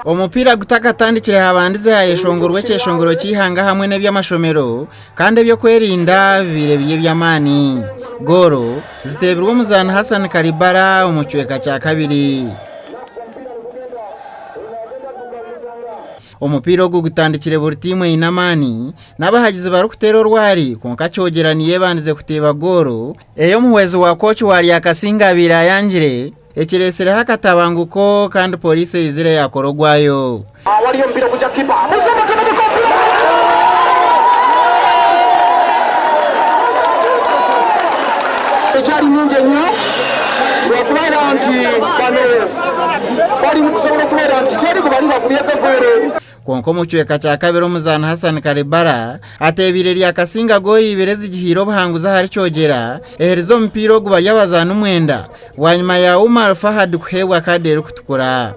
Omupira gutakatandikire habandize hayeshongorwe cyeshongoro cyihanga hamwe n'ebyamashomero kandi byo kwerinda birebye by'amani goro ziteberwa muzana Hassan Karibara umucweka cya kabiri. Umupira wo gutandikire buri timu inamani nabahagize barukutero rwari konka cyogeraniye bandize kuteba goro eyo muwezo wa coach wari yakasinga birayangire ekiresere hakatabanguko kandi police izire yakorogwayo waliyo mpira kuja kipa musoma tena bikombe echari munjenyo wakubera anti bano bali mukusobora kubera anti teri kubali bakuyeka goro konko mucweka cya kabiri umuzana Hassan Karibara atebire lya kasinga gori ibirezi gihiro buhanguza hari cyogera eherezo mpiro gubari yabazana umwenda wanyuma ya Umar Fahad kuhebwa kadere kutukura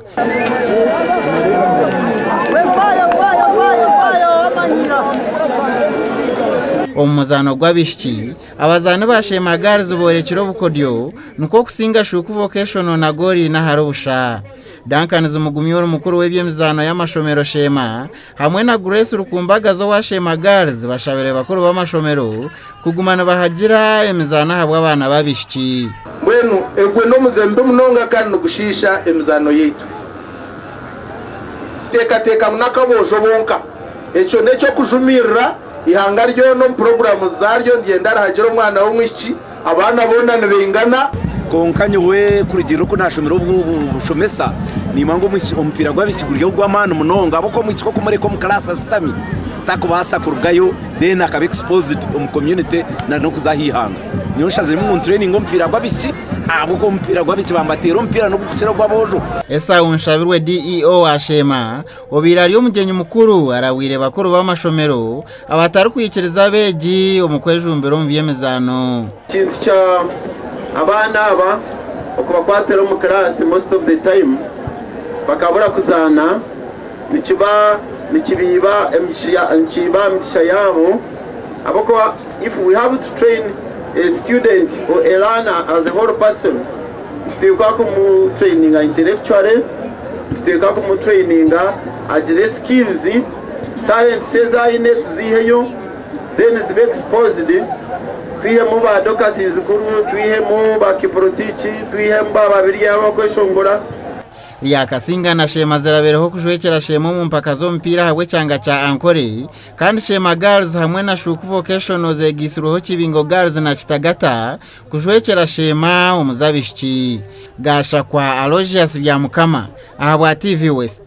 omuzano gwabishiki abazana bashema gari zuborekiro bukodyo nuko kusinga shuku vocational na gori na harobusha Duncan zumugumyoro mukuru w'ebyemizano y'amashomero shema hamwe na Grace rukumbagazo wa Shema Girls bashabere bakuru b'amashomero kugumana bahagira emizano habwa abana babishiki mwenu egwe no muzembe munonga kandi gushisha emizano yetu teka munakabojo bonka eco neco kujumirira ihanga ryo no program zaryo ndiendara hagiro mwana w'umwishiki abana bonana bengana konkanye we kurigiro ko nashomero bushomesa ni mango umupira gwabikiguryo gw'amana munonga aboko mwiciko kumureko mu class system takubasa kurugayo then akabe exposed mu community na no kuzahihanga niyo shaze mu training umupira gwabiki aboko umupira gwabiki bambatero umupira no gukira gwabojo esa unshabirwe DEO washema obira ryo mugenyi mukuru arawire bakuru b'amashomero abatari kwikiriza beji omukwejumbero mu byemezano kintu cya abana aba okubakwatera mu class most of the time bakabura kuzana nikibiba emshiya yabo abako if we have to train a student or a learner as a whole person tuteka mu training intellectually tuteka mu training agire skills talent seza ine tuziheyo then is exposed tuyemo ba dokasizi kuru tuyemo ba kiprotiki tuyemo babiri yabakweshongora lya kasinga na Shema zerabereho kujwekera Shema mu mpaka zo mpira habwe cyanga cya Ankore kandi Shema Girls hamwe na Shuku Vocational zegisiroho kibingo Girls na Kitagata kujwekera Shema umuzabishiki gasha kwa Aloysius bya Mukama ahabwa TV West.